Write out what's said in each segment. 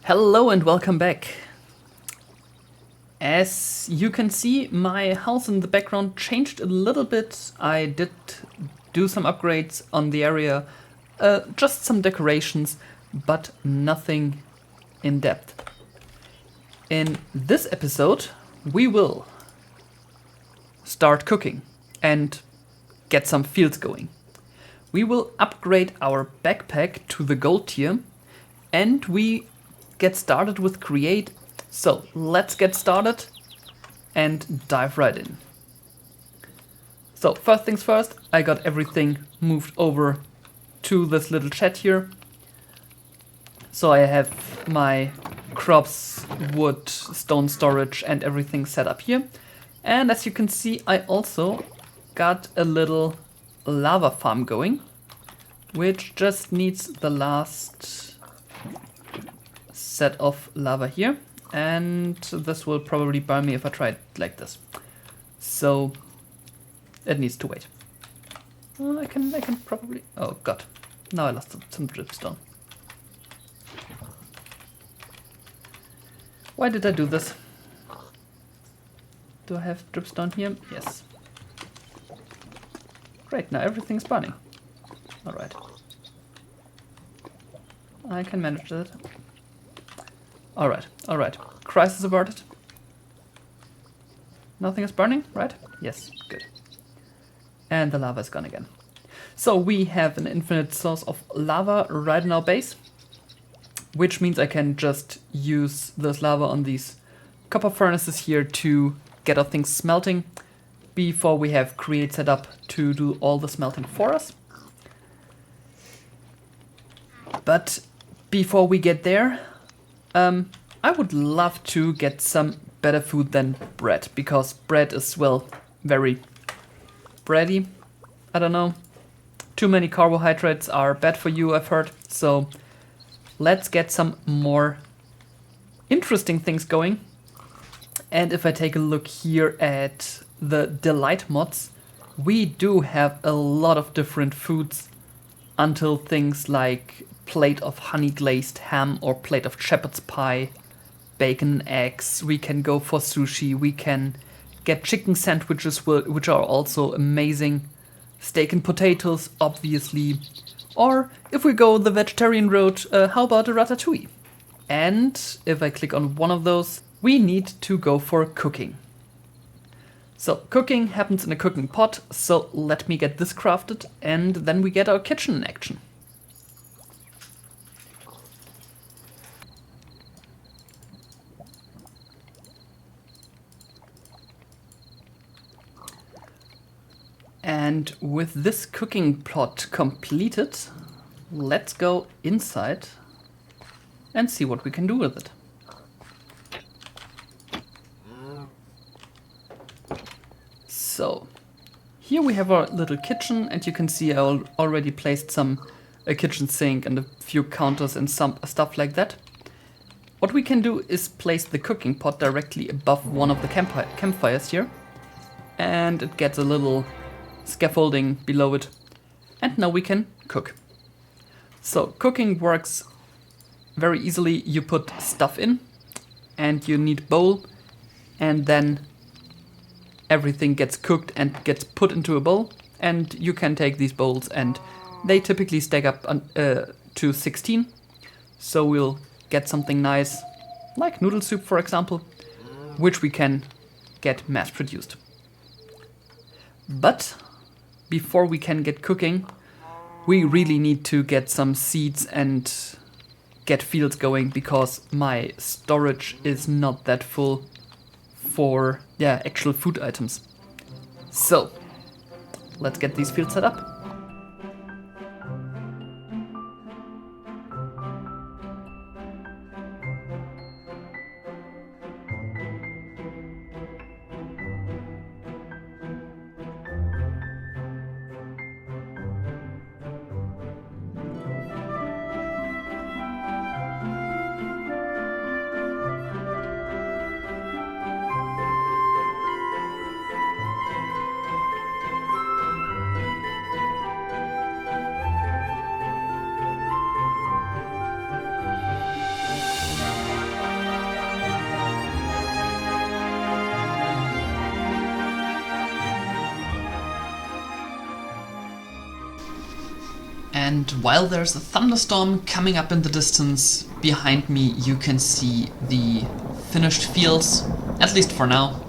Hello and welcome back. As you can see, my house in the background changed a little bit. I did do some upgrades on the area, just some decorations, but nothing in depth. In this episode, we will start cooking and get some fields going. We will upgrade our backpack to the gold tier, and we get started with create. So let's get started and dive right in. So first things first, I got everything moved over to this little chat here. So I have my crops, wood, stone storage and everything set up here. And as you can see, I also got a little lava farm going, which just needs the last set of lava here, and this will probably burn me if I try it like this. So it needs to wait. I can probably. Oh god! Now I lost some dripstone. Why did I do this? Do I have dripstone here? Yes. Great, now everything's burning. Alright. I can manage that. Alright. Crisis averted. Nothing is burning, right? Yes, good. And the lava is gone again. So we have an infinite source of lava right in our base, which means I can just use this lava on these copper furnaces here to get our things smelting before we have create set up to do all the smelting for us. But before we get there, I would love to get some better food than bread, because bread is, well, very bready. I don't know. Too many carbohydrates are bad for you, I've heard. So let's get some more interesting things going. And if I take a look here at the delight mods, we do have a lot of different foods, until things like plate of honey glazed ham or plate of shepherd's pie, bacon, eggs. We can go for sushi. We can get chicken sandwiches, which are also amazing. Steak and potatoes, obviously. Or if we go the vegetarian road, how about a ratatouille? And if I click on one of those, we need to go for cooking. So cooking happens in a cooking pot, so let me get this crafted and then we get our kitchen in action. And with this cooking plot completed, let's go inside and see what we can do with it. So here we have our little kitchen, and you can see I already placed a kitchen sink and a few counters and some stuff like that. What we can do is place the cooking pot directly above one of the campfires here, and it gets a little scaffolding below it, and now we can cook. So cooking works very easily. You put stuff in and you need a bowl, and then everything gets cooked and gets put into a bowl, and you can take these bowls and they typically stack up to 16. So we'll get something nice like noodle soup, for example, which we can get mass produced. But before we can get cooking, we really need to get some seeds and get fields going, because my storage is not that full for actual food items. So let's get these fields set up. And while there's a thunderstorm coming up in the distance, behind me you can see the finished fields, at least for now.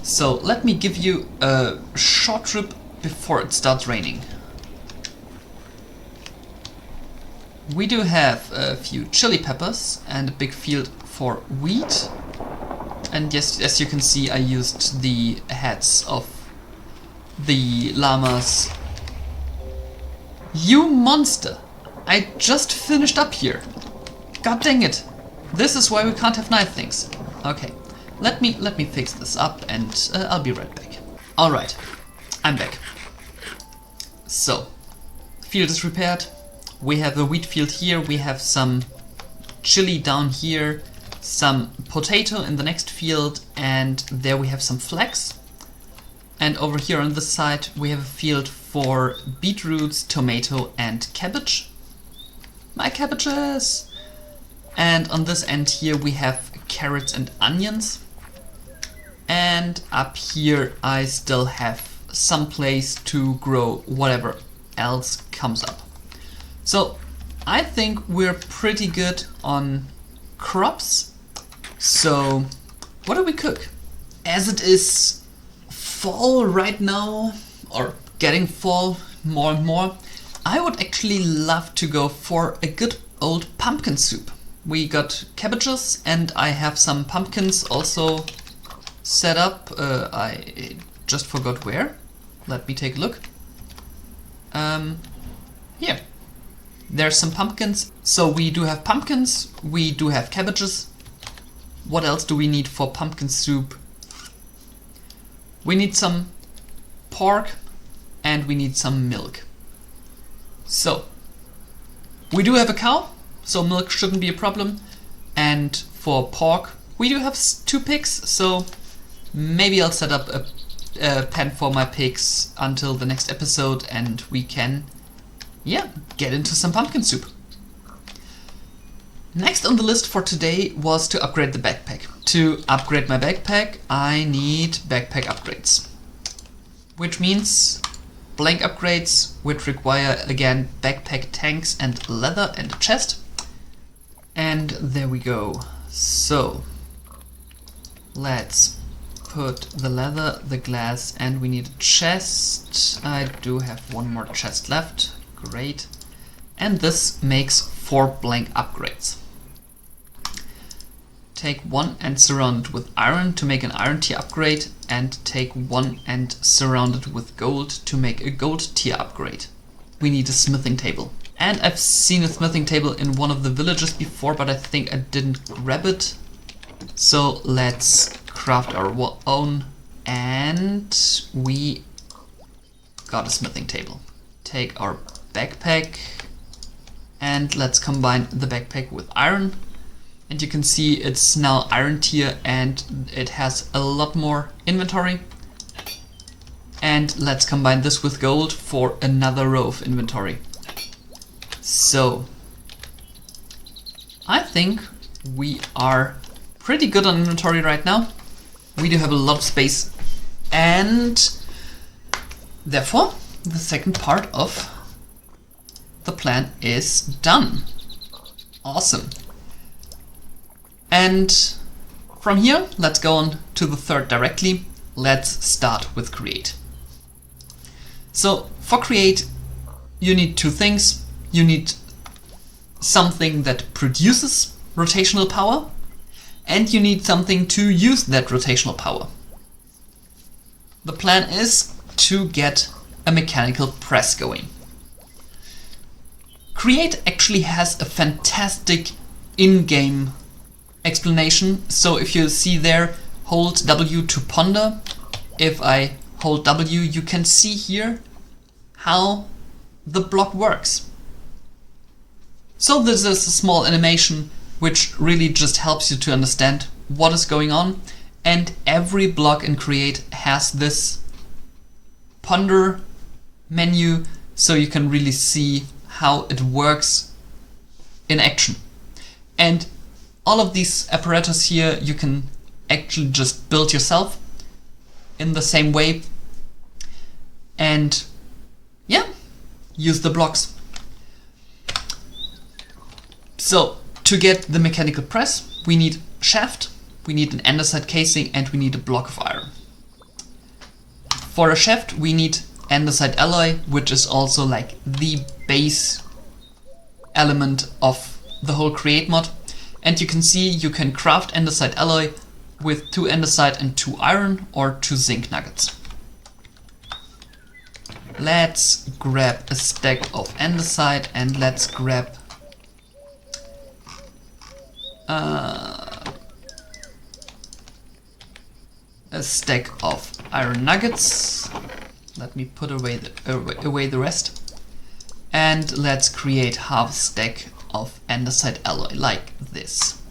So let me give you a short trip before it starts raining. We do have a few chili peppers and a big field for wheat. And yes, as you can see, I used the heads of the llamas. You monster! I just finished up here. God dang it! This is why we can't have nice things. Okay, let me fix this up, and I'll be right back. All right, I'm back. So, field is repaired. We have a wheat field here. We have some chili down here, some potato in the next field, and there we have some flax. And over here on this side we have a field for beetroots, tomato and cabbage. My cabbages! And on this end here we have carrots and onions. And up here I still have some place to grow whatever else comes up. So I think we're pretty good on crops. So what do we cook? As it is fall right now, or getting fall more and more, I would actually love to go for a good old pumpkin soup. We got cabbages and I have some pumpkins also set up. I just forgot where. Let me take a look. Here. There's some pumpkins. So we do have pumpkins, we do have cabbages. What else do we need for pumpkin soup? We need some pork and we need some milk. So, we do have a cow, so milk shouldn't be a problem. And for pork, we do have 2 pigs, so maybe I'll set up a pen for my pigs until the next episode and we can, yeah, get into some pumpkin soup. Next on the list for today was to upgrade the backpack. To upgrade my backpack, I need backpack upgrades. Which means blank upgrades, which require again backpack tanks and leather and a chest. And there we go. So let's put the leather, the glass, and we need a chest. I do have 1 more chest left. Great. And this makes 4 blank upgrades. Take 1 and surround it with iron to make an iron tier upgrade, and take 1 and surround it with gold to make a gold tier upgrade. We need a smithing table. And I've seen a smithing table in one of the villages before, but I think I didn't grab it. So let's craft our own, and we got a smithing table. Take our backpack and let's combine the backpack with iron. And you can see it's now iron tier and it has a lot more inventory. And let's combine this with gold for another row of inventory. So I think we are pretty good on inventory right now. We do have a lot of space, and therefore the second part of the plan is done. Awesome. And from here, let's go on to the third directly. Let's start with create. So for create, you need 2 things. You need something that produces rotational power, and you need something to use that rotational power. The plan is to get a mechanical press going. Create actually has a fantastic in-game explanation. So if you see there, hold W to ponder. If I hold W, you can see here how the block works. So this is a small animation which really just helps you to understand what is going on, and every block in Create has this ponder menu, so you can really see how it works in action. And all of these apparatus here you can actually just build yourself in the same way, and yeah, use the blocks So to get the mechanical press, we need a shaft, we need an andesite casing, and we need a block of iron. For a shaft, we need andesite alloy, which is also like the base element of the whole create mod. And you can see you can craft andesite alloy with 2 andesite and 2 iron, or 2 zinc nuggets. Let's grab a stack of andesite and let's grab a stack of iron nuggets. Let me put away the rest. And let's create half a stack of andesite alloy like this.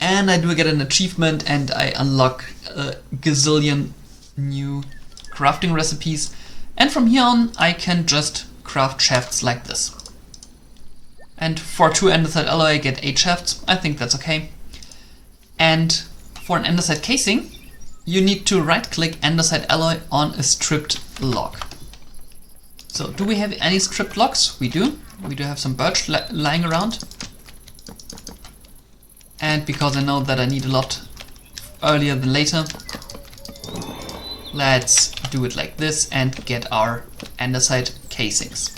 And I do get an achievement and I unlock a gazillion new crafting recipes. And from here on I can just craft shafts like this. And for 2 andesite alloy I get 8 shafts. I think that's okay. And for an andesite casing, you need to right click andesite alloy on a stripped log. So do we have any stripped logs? We do. We do have some birch lying around. And because I know that I need a lot earlier than later, let's do it like this and get our andesite casings.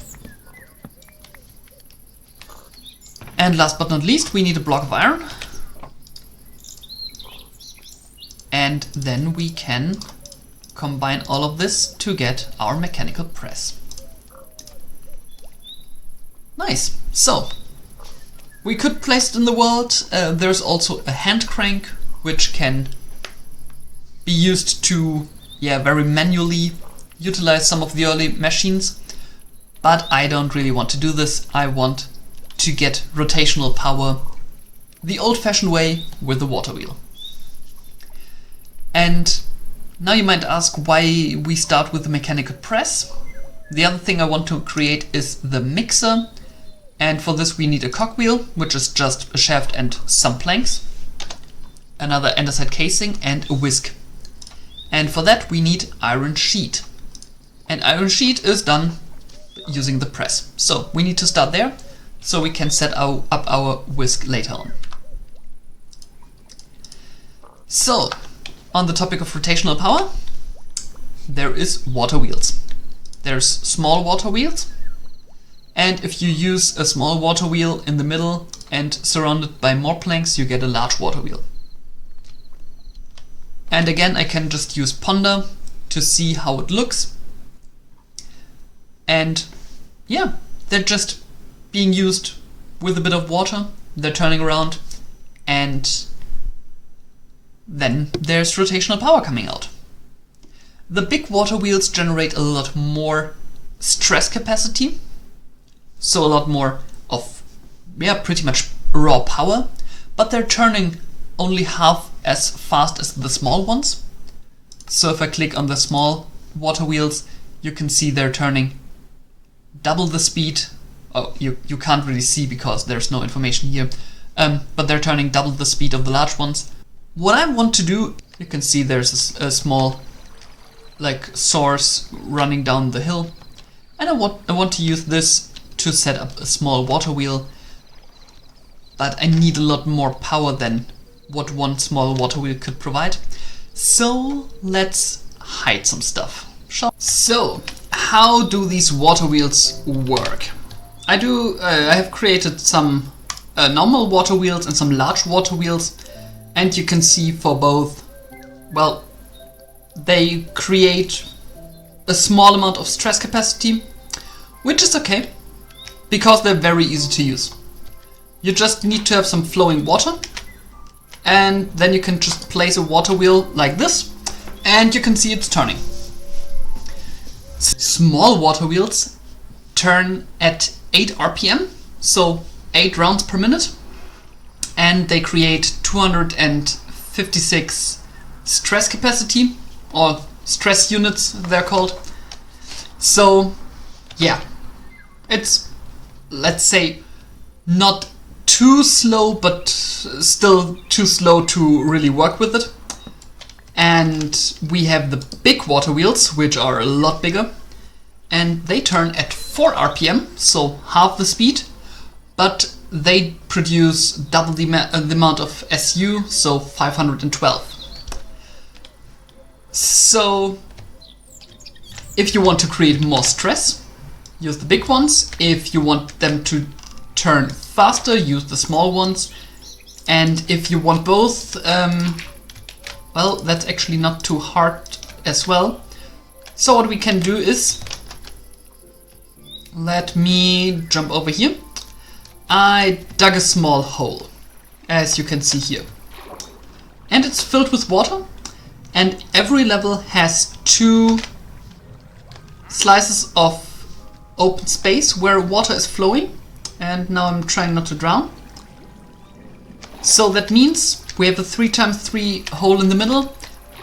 And last but not least, we need a block of iron. And then we can combine all of this to get our mechanical press. Nice. So we could place it in the world. There's also a hand crank, which can be used to very manually utilize some of the early machines. But I don't really want to do this. I want to get rotational power the old-fashioned way with the water wheel. And now you might ask why we start with the mechanical press. The other thing I want to create is the mixer. And for this we need a cogwheel, which is just a shaft and some planks, another andesite casing and a whisk. And for that we need iron sheet. And iron sheet is done using the press. So we need to start there so we can set up our whisk later on. So on the topic of rotational power, there is water wheels. There's small water wheels. And if you use a small water wheel in the middle and surrounded by more planks, you get a large water wheel. And again, I can just use ponder to see how it looks. And yeah, they're just being used with a bit of water. They're turning around and then there's rotational power coming out. The big water wheels generate a lot more stress capacity. So a lot more of, pretty much raw power, but they're turning only half as fast as the small ones. So if I click on the small water wheels, you can see they're turning double the speed. Oh, you can't really see because there's no information here, but they're turning double the speed of the large ones. What I want to do, you can see there's a small source running down the hill, and I want to use this to set up a small water wheel, but I need a lot more power than what one small water wheel could provide. So let's hide some stuff. So how do these water wheels work? I have created some normal water wheels and some large water wheels, and you can see for both, they create a small amount of stress capacity, which is okay, because they're very easy to use. You just need to have some flowing water, and then you can just place a water wheel like this, and you can see it's turning. Small water wheels turn at 8 RPM, so 8 rounds per minute, and they create 256 stress capacity, or stress units they're called. So yeah, it's, let's say, not too slow, but still too slow to really work with it. And we have the big water wheels, which are a lot bigger, and they turn at 4 RPM, so half the speed, but they produce double the amount of SU, so 512. So if you want to create more stress, use the big ones. If you want them to turn faster, use the small ones. And if you want both, well, that's actually not too hard as well. So what we can do is, let me jump over here. I dug a small hole, as you can see here. And it's filled with water, and every level has 2 slices of open space where water is flowing. And now I'm trying not to drown. So that means we have a 3x3 hole in the middle.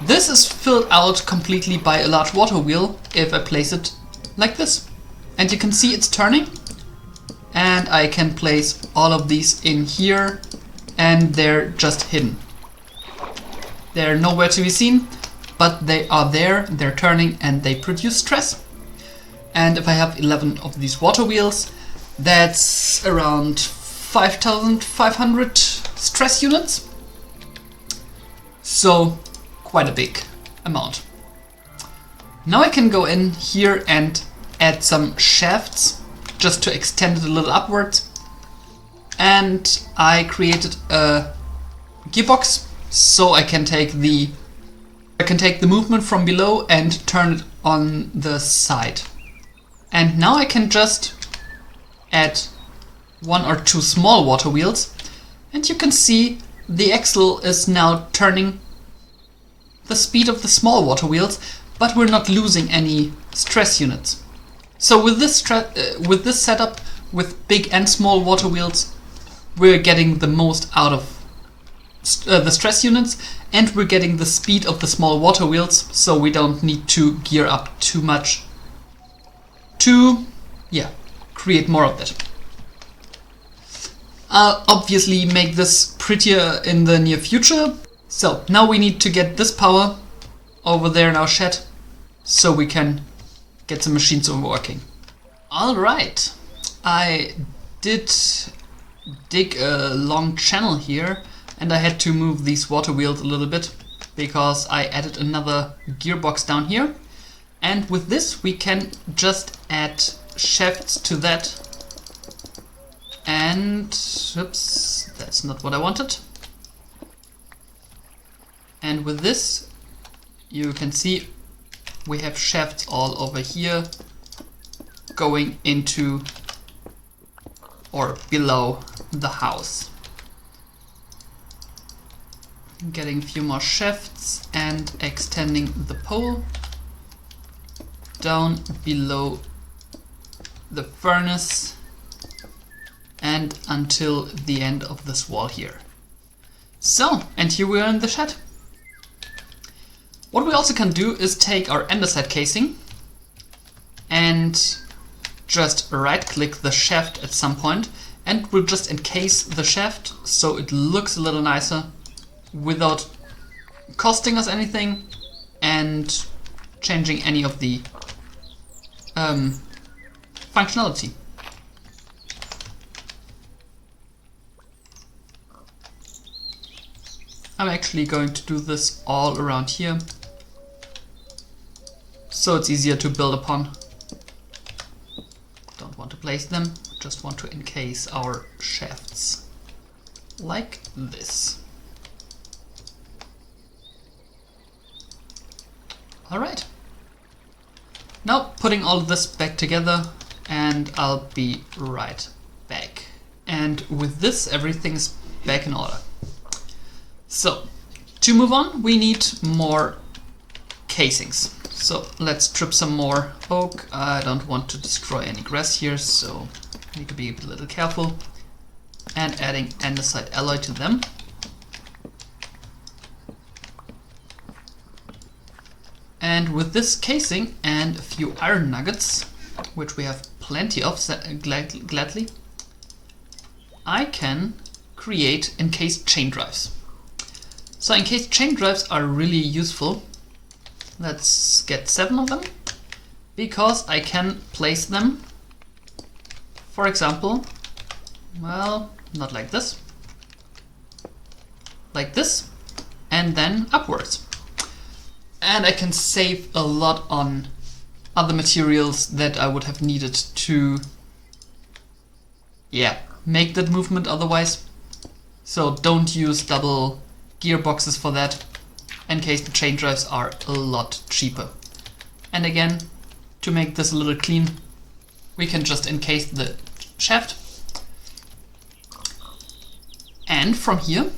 This is filled out completely by a large water wheel if I place it like this. And you can see it's turning. And I can place all of these in here, and they're just hidden. They're nowhere to be seen, but they are there, they're turning, and they produce stress. And if I have 11 of these water wheels, that's around 5,500 stress units. So quite a big amount. Now I can go in here and add some shafts just to extend it a little upwards. And I created a gearbox so I can take the movement from below and turn it on the side. And now I can just add 1 or 2 small water wheels, and you can see the axle is now turning the speed of the small water wheels, but we're not losing any stress units. So with this setup, with big and small water wheels, we're getting the most out of the stress units, and we're getting the speed of the small water wheels, so we don't need to gear up too much to, create more of that. I'll obviously make this prettier in the near future. So now we need to get this power over there in our shed so we can get the machines working. Alright, I did dig a long channel here, and I had to move these water wheels a little bit because I added another gearbox down here. And with this we can just add shafts to that. And oops, that's not what I wanted. And with this you can see we have shafts all over here going into or below the house. Getting a few more shafts and extending the pole down below the furnace and until the end of this wall here. So, and here we are in the shed. What we also can do is take our andesite casing and just right click the shaft at some point, and we'll just encase the shaft so it looks a little nicer without costing us anything and changing any of the functionality. I'm actually going to do this all around here so it's easier to build upon. Don't want to place them, just want to encase our shafts like this. Alright, now putting all of this back together, and I'll be right back. And with this, everything's back in order. So, to move on, we need more casings. So let's strip some more oak. I don't want to destroy any grass here, so I need to be a little careful. And adding andesite alloy to them. And with this casing and a few iron nuggets, which we have plenty of gladly, I can create encased chain drives. So encased chain drives are really useful. Let's get 7 of them, because I can place them, for example, Well, not like this. Like this. And then upwards. And I can save a lot on other materials that I would have needed to, yeah, make that movement otherwise. So don't use double gearboxes for that, in case the chain drives are a lot cheaper. And again, to make this a little clean, we can just encase the shaft. And from here,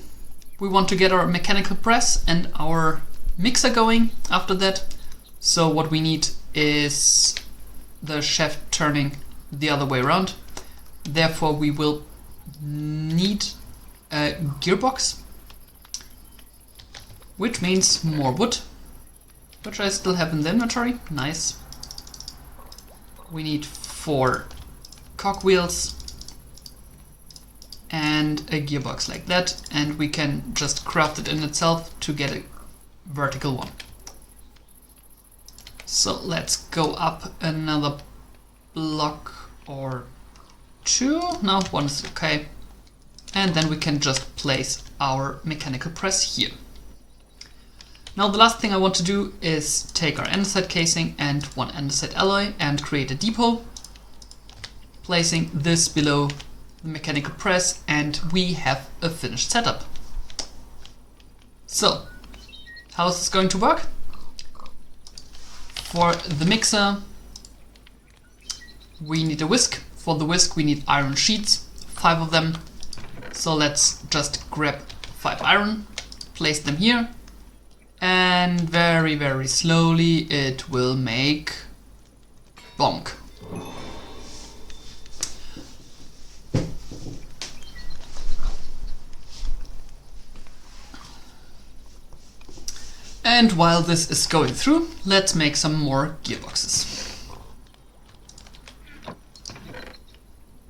we want to get our mechanical press and our mixer going after that. So what we need is the shaft turning the other way around. Therefore, we will need a gearbox, which means more wood, which I still have in the inventory. Nice. We need 4 cogwheels and a gearbox like that, and we can just craft it in itself to get a vertical one. So let's go up another block or 2. No, 1 is okay. And then we can just place our mechanical press here. Now the last thing I want to do is take our andesite casing and 1 andesite alloy and create a depot, placing this below the mechanical press, and we have a finished setup. So, how is this going to work? For the mixer, we need a whisk. For the whisk, we need iron sheets, 5 of them. So let's just grab 5 iron, place them here, and very, very slowly it will make bonk. And while this is going through, let's make some more gearboxes.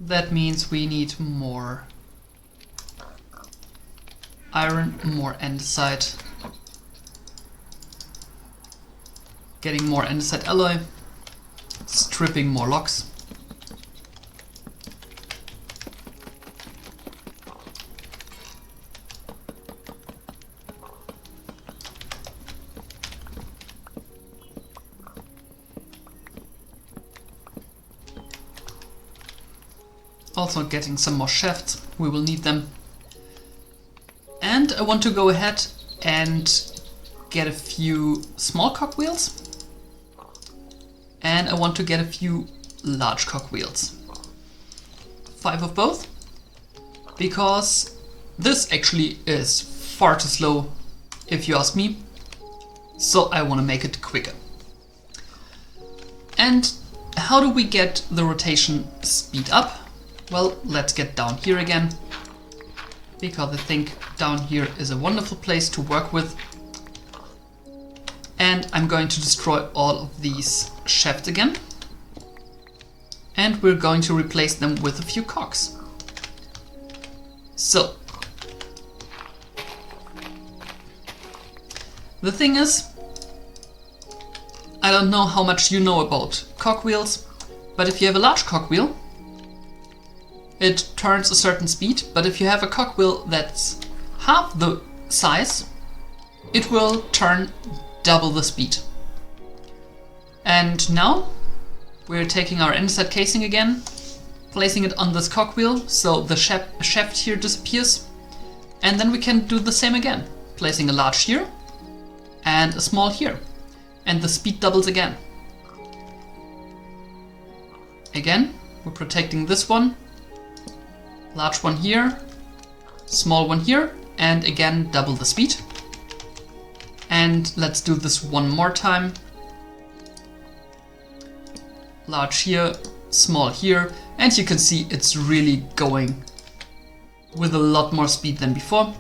That means we need more iron, more andesite, getting more andesite alloy, stripping more logs. Also getting some more shafts, we will need them. And I want to go ahead and get a few small cogwheels. And I want to get a few large cogwheels. 5 of both. Because this actually is far too slow, if you ask me. So I want to make it quicker. And how do we get the rotation speed up? Well, let's get down here again, because I think down here is a wonderful place to work with. And I'm going to destroy all of these shafts again. And we're going to replace them with a few cogs. So, the thing is, I don't know how much you know about cogwheels, but if you have a large cogwheel, it turns a certain speed, but if you have a cogwheel that's half the size, it will turn double the speed. And now we're taking our andesite casing again, placing it on this cogwheel so the shaft here disappears, and then we can do the same again, placing a large here and a small here, and the speed doubles again. Again, we're protecting this one, large one here, small one here, and again double the speed. And let's do this one more time. Large here, small here, and you can see it's really going with a lot more speed than before.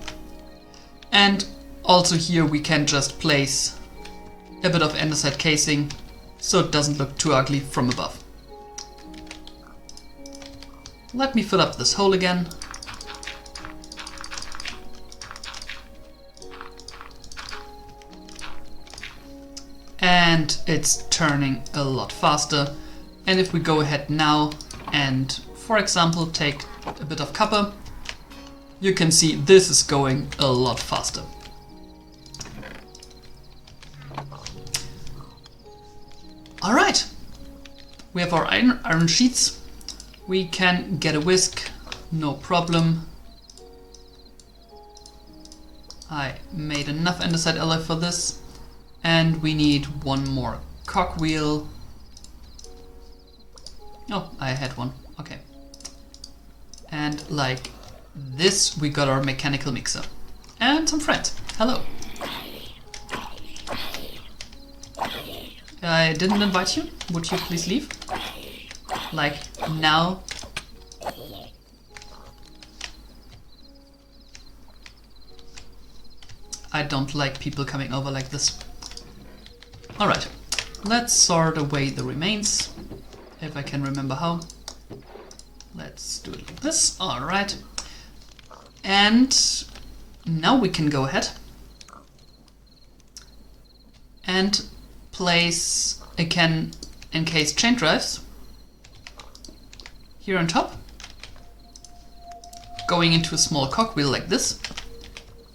And also here we can just place a bit of andesite casing so it doesn't look too ugly from above. Let me fill up this hole again. And it's turning a lot faster. And if we go ahead now and for example, take a bit of copper, you can see this is going a lot faster. Alright, we have our iron sheets. We can get a whisk, no problem. I made enough andesite alloy for this. And we need one more cogwheel. Oh, I had one, okay. And like this, we got our mechanical mixer. And some friends, hello. I didn't invite you, would you please leave? Like now. I don't like people coming over like this. Alright, let's sort away the remains, if I can remember how. Let's do it like this, alright. And now we can go ahead and place again encased chain drives here on top, going into a small cogwheel like this.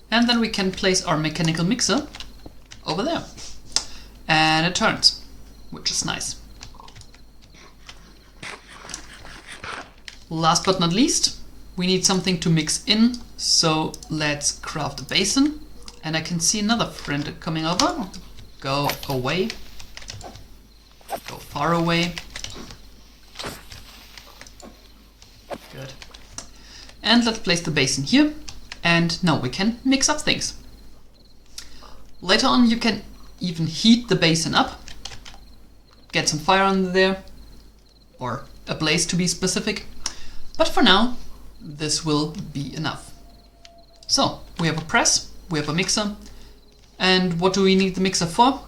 And then we can place our mechanical mixer over there. And it turns, which is nice. Last but not least, we need something to mix in, so let's craft a basin. And I can see another friend coming over. Go away. Go far away. Good. And let's place the basin here. And now we can mix up things. Later on you can even heat the basin up, get some fire under there, or a blaze to be specific. But for now, this will be enough. So, we have a press, we have a mixer, and what do we need the mixer for?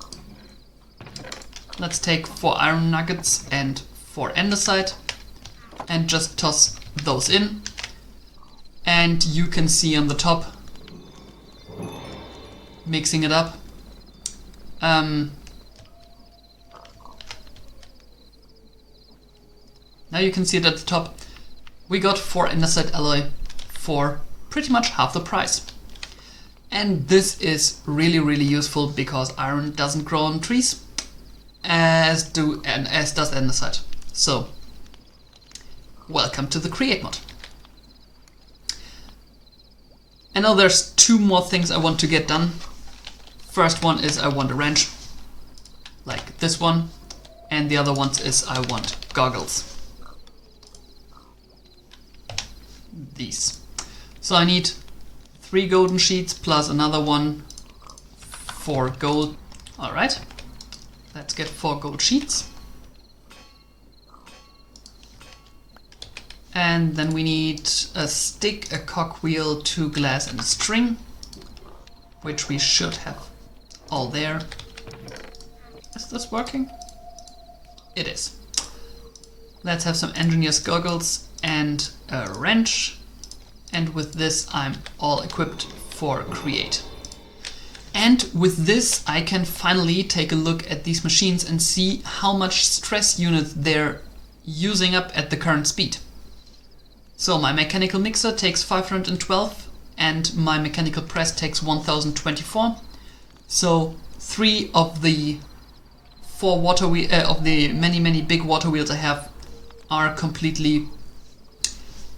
Let's take 4 iron nuggets and 4 andesite, and just toss those in. And you can see on the top, mixing it up. Now you can see it at the top. We got 4 andesite alloy for pretty much half the price. And this is really, really useful because iron doesn't grow on trees, as does andesite. So, welcome to the Create mod. I know there's 2 more things I want to get done. First one is I want a wrench, like this one, and the other one is I want goggles. These. So I need 3 golden sheets plus another one for gold. Alright, let's get 4 gold sheets. And then we need a stick, a cogwheel, 2 glass and a string, which we should have all there. Is this working? It is. Let's have some engineer's goggles and a wrench. And with this I'm all equipped for Create. And with this I can finally take a look at these machines and see how much stress units they're using up at the current speed. So my mechanical mixer takes 512 and my mechanical press takes 1024. So 3 of the 4 water of the many big water wheels I have are completely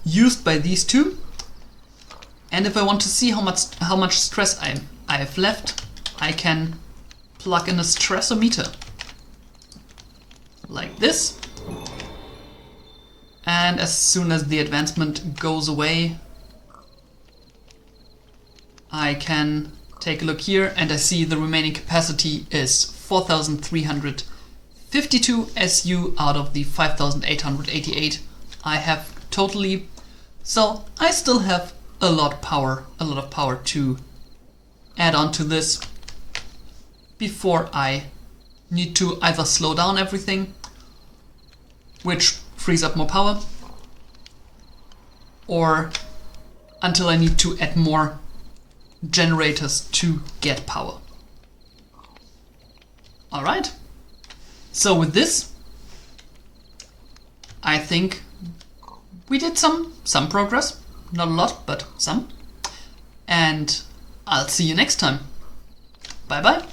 used by these 2. And if I want to see how much stress I have left, I can plug in a stressometer like this. And as soon as the advancement goes away, I can take a look here and I see the remaining capacity is 4,352 SU out of the 5,888 I have totally. So I still have a lot of power to add on to this before I need to either slow down everything, which frees up more power, or until I need to add more generators to get power. Alright, so with this, I think we did some progress. Not a lot, but some. And I'll see you next time. Bye bye.